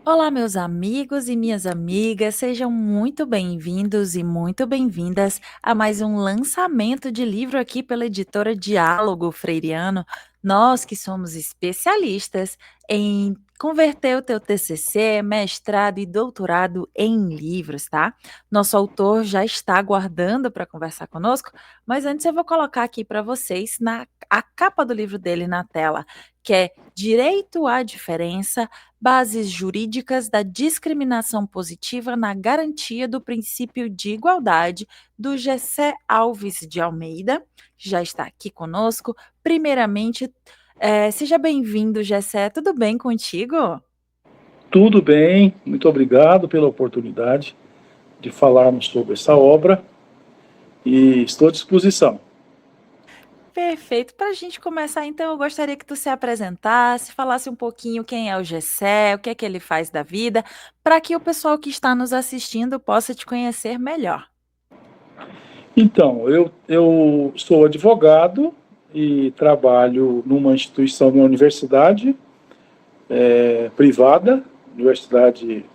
Olá, meus amigos e minhas amigas, sejam muito bem-vindos e muito bem-vindas a mais um lançamento de livro aqui pela editora Diálogo Freiriano. Nós que somos especialistas em converter o teu TCC, mestrado e doutorado em livros, tá? Nosso autor já está aguardando para conversar conosco, mas antes eu vou colocar aqui para vocês a capa do livro dele na tela, que é Direito à Diferença. Bases jurídicas da discriminação positiva na garantia do princípio de igualdade, do Gessé Alves de Almeida, que já está aqui conosco. Primeiramente, seja bem-vindo, Gessé. Tudo bem contigo? Tudo bem, muito obrigado pela oportunidade de falarmos sobre essa obra e estou à disposição. Perfeito. Para a gente começar, então, eu gostaria que tu se apresentasse, falasse um pouquinho quem é o Gessé, o que é que ele faz da vida, para que o pessoal que está nos assistindo possa te conhecer melhor. Então, eu sou advogado e trabalho numa instituição, numa universidade privada, Universidade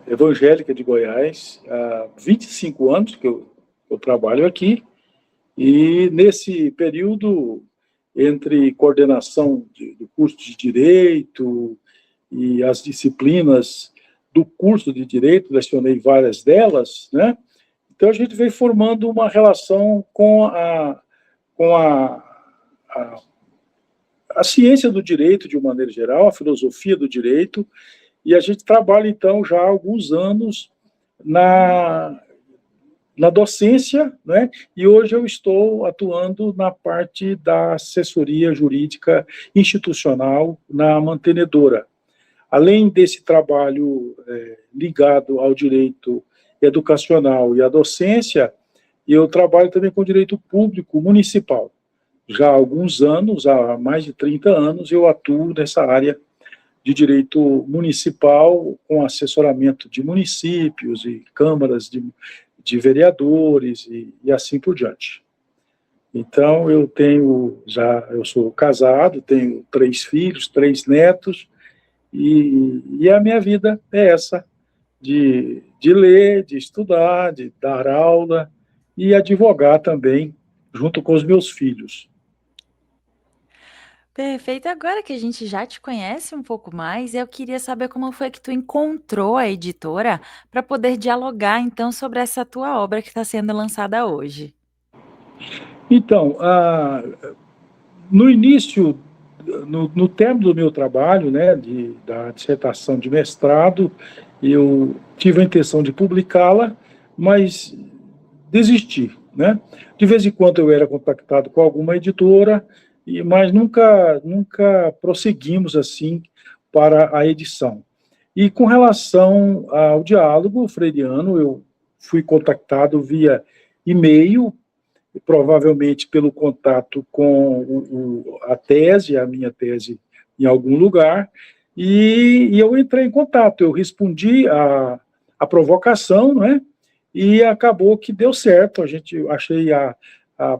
Evangélica de Goiás, há 25 anos que eu trabalho aqui, e nesse período, entre coordenação do curso de Direito e as disciplinas do curso de Direito, lecionei várias delas, né? Então a gente veio formando uma relação com a ciência do direito de uma maneira geral, a filosofia do direito, e a gente trabalha então já há alguns anos na, na docência, né? E hoje eu estou atuando na parte da assessoria jurídica institucional na mantenedora. Além desse trabalho ligado ao direito educacional e à docência, eu trabalho também com direito público municipal. Já há alguns anos, há mais de 30 anos, eu atuo nessa área de direito municipal com assessoramento de municípios e câmaras de vereadores e assim por diante. Então, eu sou casado, tenho 3 filhos, 3 netos, e a minha vida é essa, de ler, de estudar, de dar aula e advogar também, junto com os meus filhos. Perfeito. Agora que a gente já te conhece um pouco mais, eu queria saber como foi que tu encontrou a editora para poder dialogar então sobre essa tua obra que está sendo lançada hoje. Então, no início, no término do meu trabalho, né, da dissertação de mestrado, eu tive a intenção de publicá-la, mas desisti, né? De vez em quando eu era contactado com alguma editora, mas nunca prosseguimos assim para a edição. E com relação ao diálogo freiriano, eu fui contactado via e-mail, provavelmente pelo contato com a tese, a minha tese em algum lugar, e eu entrei em contato, eu respondi a provocação, né? E acabou que deu certo. Achei a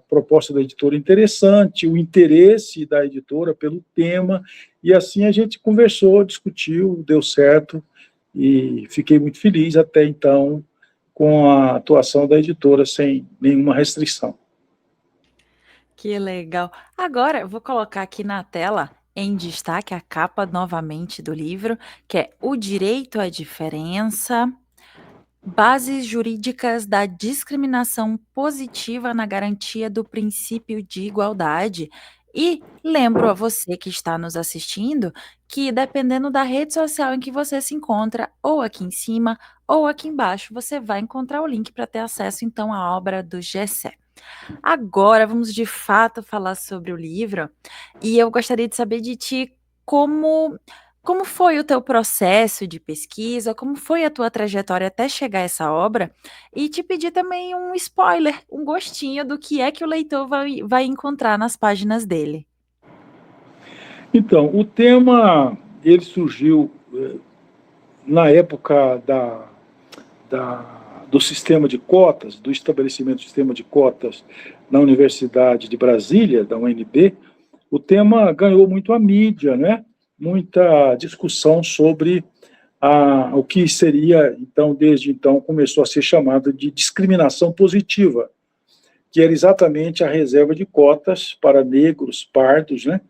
proposta da editora interessante, o interesse da editora pelo tema, e assim a gente conversou, discutiu, deu certo, e fiquei muito feliz até então com a atuação da editora sem nenhuma restrição. Que legal. Agora eu vou colocar aqui na tela em destaque a capa novamente do livro, que é O Direito à Diferença. Bases jurídicas da discriminação positiva na garantia do princípio de igualdade. E lembro a você que está nos assistindo que, dependendo da rede social em que você se encontra, ou aqui em cima ou aqui embaixo, você vai encontrar o link para ter acesso então à obra do Gessé. Agora vamos de fato falar sobre o livro, e eu gostaria de saber de ti como como foi o teu processo de pesquisa, como foi a tua trajetória até chegar a essa obra, e te pedir também um spoiler, um gostinho do que é que o leitor vai encontrar nas páginas dele. Então, o tema ele surgiu na época do sistema de cotas, do estabelecimento do sistema de cotas na Universidade de Brasília, da UNB. O tema ganhou muito a mídia, né? Muita discussão sobre o que seria, então, desde então, começou a ser chamado de discriminação positiva, que era exatamente a reserva de cotas para negros, pardos, né,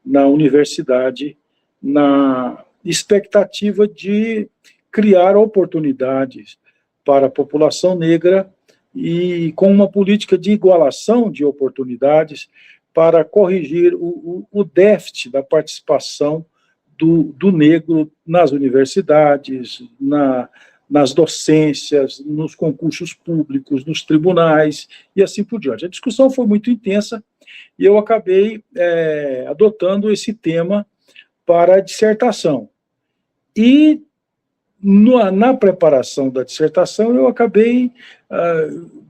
na universidade, na expectativa de criar oportunidades para a população negra e com uma política de igualação de oportunidades para corrigir o déficit da participação do negro nas universidades, nas docências, nos concursos públicos, nos tribunais e assim por diante. A discussão foi muito intensa e eu acabei adotando esse tema para a dissertação. E na preparação da dissertação eu acabei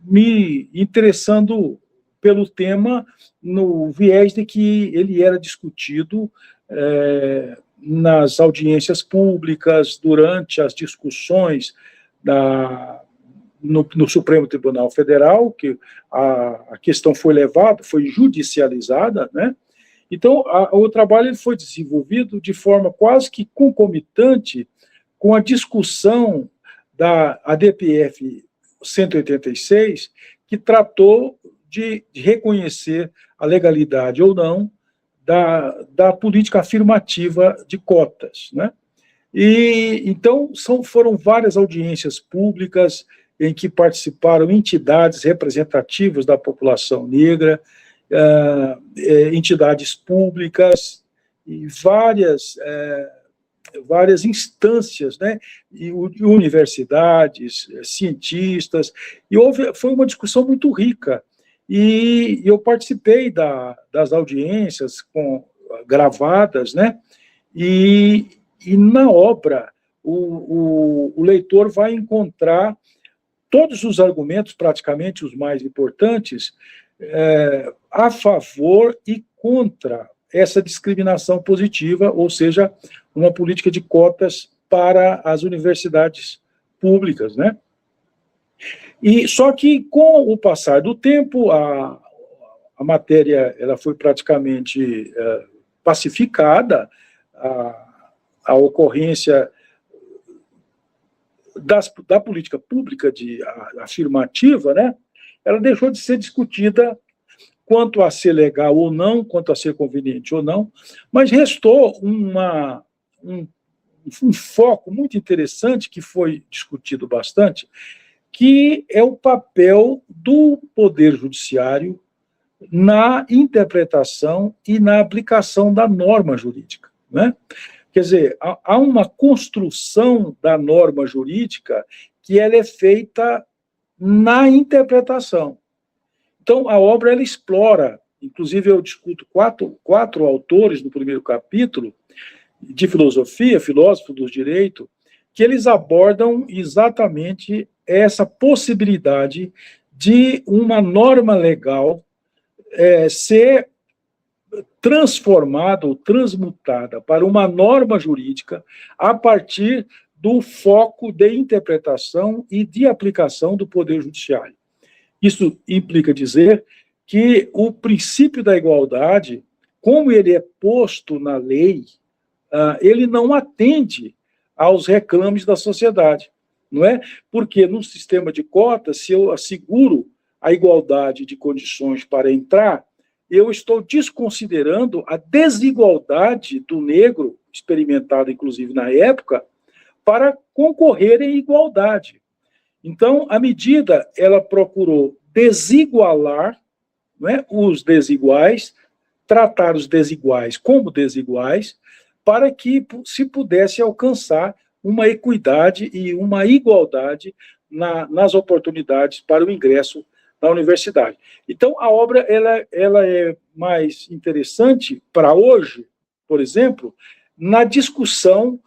me interessando pelo tema no viés de que ele era discutido nas audiências públicas, durante as discussões no Supremo Tribunal Federal, que a questão foi levada, foi judicializada, né? Então, o trabalho foi desenvolvido de forma quase que concomitante com a discussão da ADPF 186, que tratou de reconhecer a legalidade ou não da política afirmativa de cotas, né? E então foram várias audiências públicas em que participaram entidades representativas da população negra, entidades públicas e várias instâncias, né, e universidades, cientistas, e foi uma discussão muito rica. E eu participei das audiências gravadas, né, e na obra o leitor vai encontrar todos os argumentos, praticamente os mais importantes, a favor e contra essa discriminação positiva, ou seja, uma política de cotas para as universidades públicas, né? E só que com o passar do tempo a matéria ela foi praticamente pacificada, a ocorrência da política pública afirmativa, né? Ela deixou de ser discutida quanto a ser legal ou não, quanto a ser conveniente ou não, mas restou um foco muito interessante que foi discutido bastante, que é o papel do Poder Judiciário na interpretação e na aplicação da norma jurídica, né? Quer dizer, há uma construção da norma jurídica que ela é feita na interpretação. Então, a obra ela explora, inclusive eu discuto quatro autores no primeiro capítulo de filosofia, filósofos do direito, que eles abordam exatamente essa possibilidade de uma norma legal ser transformada ou transmutada para uma norma jurídica a partir do foco de interpretação e de aplicação do Poder Judiciário. Isso implica dizer que o princípio da igualdade, como ele é posto na lei, ele não atende aos reclames da sociedade, não é? Porque no sistema de cotas, se eu asseguro a igualdade de condições para entrar, eu estou desconsiderando a desigualdade do negro, experimentada inclusive na época, para concorrer em igualdade. Então, a medida, ela procurou desigualar, não é, os desiguais, tratar os desiguais como desiguais, para que se pudesse alcançar uma equidade e uma igualdade nas oportunidades para o ingresso na universidade. Então, a obra ela é mais interessante para hoje, por exemplo, na discussão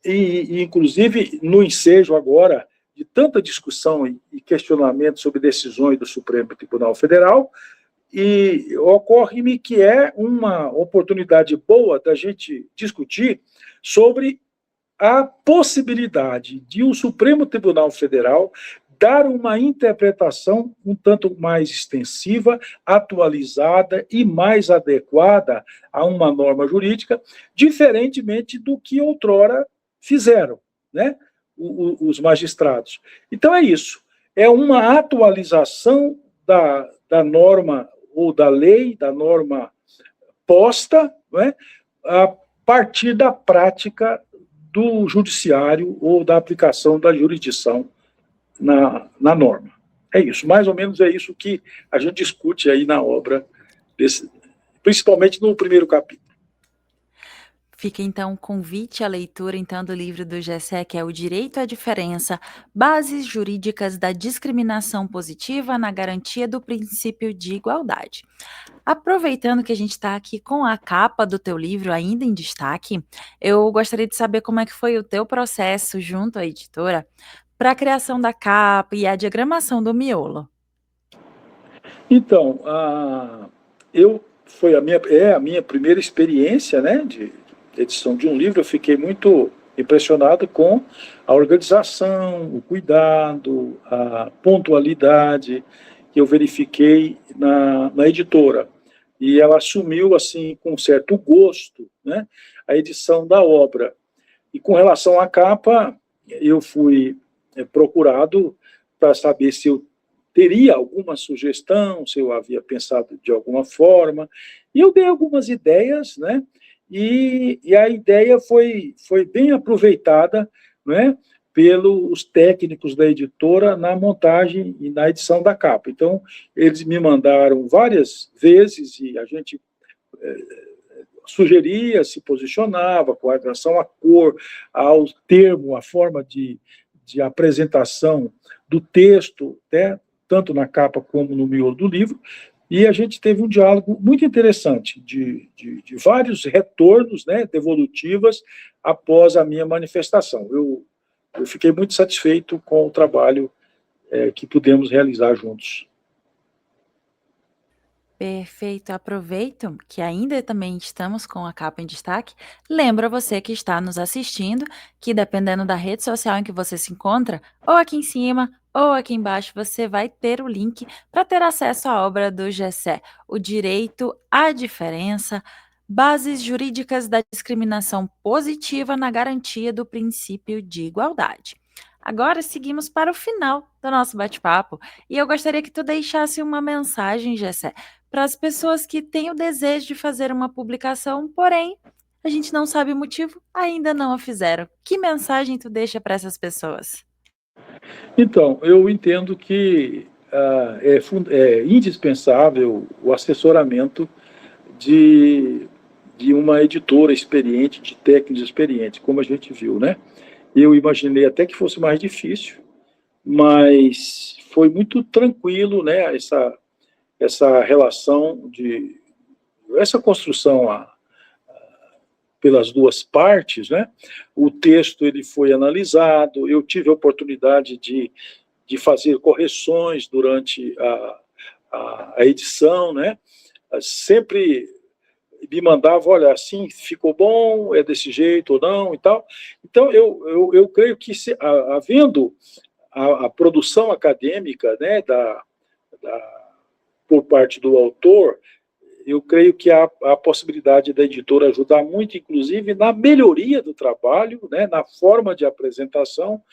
e inclusive no ensejo agora de tanta discussão e questionamento sobre decisões do Supremo Tribunal Federal, e ocorre-me que é uma oportunidade boa da gente discutir sobre a possibilidade de o Supremo Tribunal Federal dar uma interpretação um tanto mais extensiva, atualizada e mais adequada a uma norma jurídica, diferentemente do que outrora fizeram, né, os magistrados. Então é isso, é uma atualização da norma ou da lei, da norma posta, né, a partir da prática do judiciário ou da aplicação da jurisdição na norma. É isso, mais ou menos é isso que a gente discute aí na obra, principalmente no primeiro capítulo. Fica então o convite à leitura então do livro do Gessé, que é O Direito à Diferença, Bases Jurídicas da Discriminação Positiva na Garantia do Princípio de Igualdade. Aproveitando que a gente está aqui com a capa do teu livro ainda em destaque, eu gostaria de saber como é que foi o teu processo junto à editora para a criação da capa e a diagramação do miolo. Então, foi a minha primeira experiência, né, de edição de um livro. Eu fiquei muito impressionado com a organização, o cuidado, a pontualidade que eu verifiquei na editora. E ela assumiu, assim, com certo gosto, né, a edição da obra. E com relação à capa, eu fui procurado para saber se eu teria alguma sugestão, se eu havia pensado de alguma forma, e eu dei algumas ideias, né? E a ideia foi bem aproveitada, né, pelos técnicos da editora na montagem e na edição da capa. Então, eles me mandaram várias vezes e a gente sugeria, se posicionava com relação à cor, ao termo, à forma de apresentação do texto, né, tanto na capa como no miolo do livro, e a gente teve um diálogo muito interessante, de vários retornos, né, devolutivas, após a minha manifestação. Eu fiquei muito satisfeito com o trabalho que pudemos realizar juntos. Perfeito, aproveito que ainda também estamos com a capa em destaque. Lembra você que está nos assistindo que, dependendo da rede social em que você se encontra, ou aqui em cima ou aqui embaixo, você vai ter o link para ter acesso à obra do Gessé, O Direito à Diferença, Bases Jurídicas da Discriminação Positiva na Garantia do Princípio de Igualdade. Agora seguimos para o final do nosso bate-papo e eu gostaria que tu deixasse uma mensagem, Gessé, para as pessoas que têm o desejo de fazer uma publicação, porém, a gente não sabe o motivo, ainda não a fizeram. Que mensagem tu deixa para essas pessoas? Então, eu entendo que é indispensável o assessoramento de, de uma editora experiente, de técnicos experientes, como a gente viu, né? Eu imaginei até que fosse mais difícil, mas foi muito tranquilo, né? Essa relação essa construção pelas duas partes, né? O texto ele foi analisado, eu tive a oportunidade de fazer correções durante a edição, né? Sempre me mandava, olha, assim ficou bom, é desse jeito ou não e tal. Então, eu creio que, havendo a produção acadêmica, né, por parte do autor, eu creio que há a possibilidade da editora ajudar muito, inclusive, na melhoria do trabalho, né, na forma de apresentação,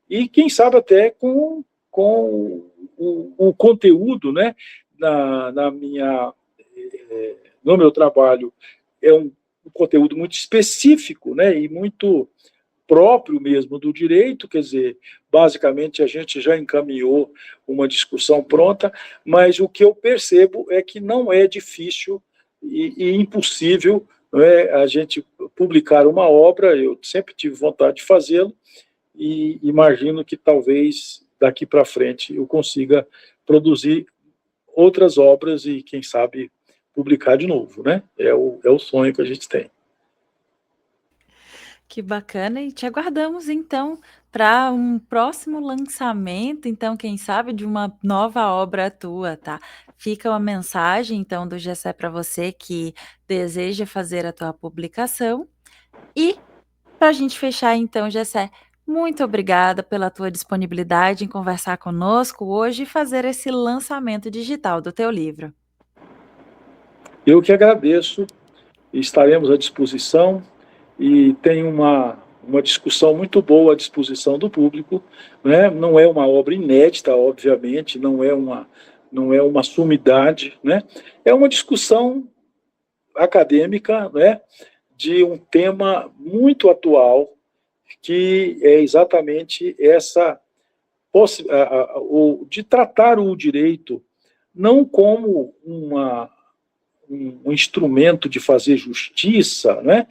e, quem sabe, até com o conteúdo, né, no meu trabalho, é um conteúdo muito específico, né, e muito próprio mesmo do direito, quer dizer, basicamente a gente já encaminhou uma discussão pronta, mas o que eu percebo é que não é difícil e impossível, né, a gente publicar uma obra. Eu sempre tive vontade de fazê-lo e imagino que talvez daqui para frente eu consiga produzir outras obras e, quem sabe, publicar de novo, né? É o sonho que a gente tem. Que bacana, e te aguardamos então para um próximo lançamento, então, quem sabe, de uma nova obra tua, tá? Fica uma mensagem, então, do Gessé para você que deseja fazer a tua publicação. E, para a gente fechar, então, Gessé, muito obrigada pela tua disponibilidade em conversar conosco hoje e fazer esse lançamento digital do teu livro. Eu que agradeço, estaremos à disposição e tenho uma discussão muito boa à disposição do público, né? Não é uma obra inédita, obviamente, não é uma sumidade, né? É uma discussão acadêmica, né? De um tema muito atual, que é exatamente essa de tratar o direito não como um instrumento de fazer justiça, né?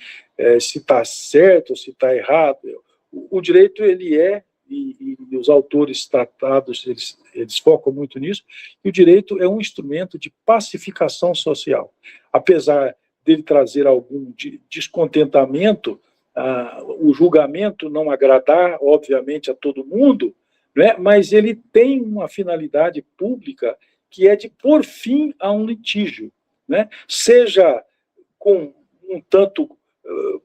Se está certo ou se está errado. O direito, ele é, e os autores tratados, eles focam muito nisso, que o direito é um instrumento de pacificação social. Apesar dele trazer algum descontentamento, o julgamento não agradar, obviamente, a todo mundo, né? Mas ele tem uma finalidade pública que é de pôr fim a um litígio, né? Seja com um tanto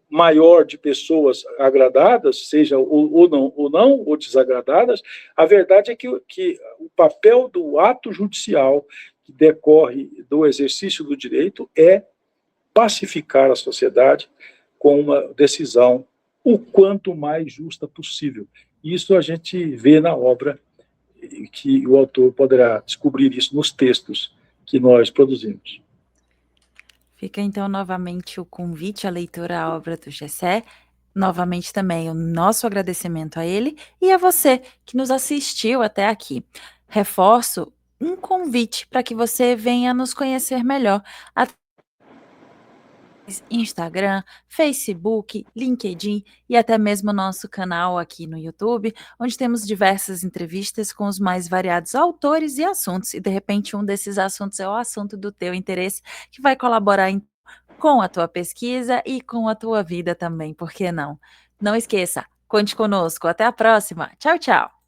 maior de pessoas agradadas, seja ou não, ou desagradadas, a verdade é que o papel do ato judicial que decorre do exercício do direito é pacificar a sociedade com uma decisão o quanto mais justa possível. Isso a gente vê na obra, que o autor poderá descobrir isso nos textos que nós produzimos. Fica então novamente o convite à leitura à obra do Gessé, novamente também o nosso agradecimento a ele e a você que nos assistiu até aqui. Reforço um convite para que você venha nos conhecer melhor Instagram, Facebook, LinkedIn e até mesmo nosso canal aqui no YouTube, onde temos diversas entrevistas com os mais variados autores e assuntos, e de repente um desses assuntos é o assunto do teu interesse, que vai colaborar com a tua pesquisa e com a tua vida também, por que não? Não esqueça, conte conosco, até a próxima, tchau, tchau!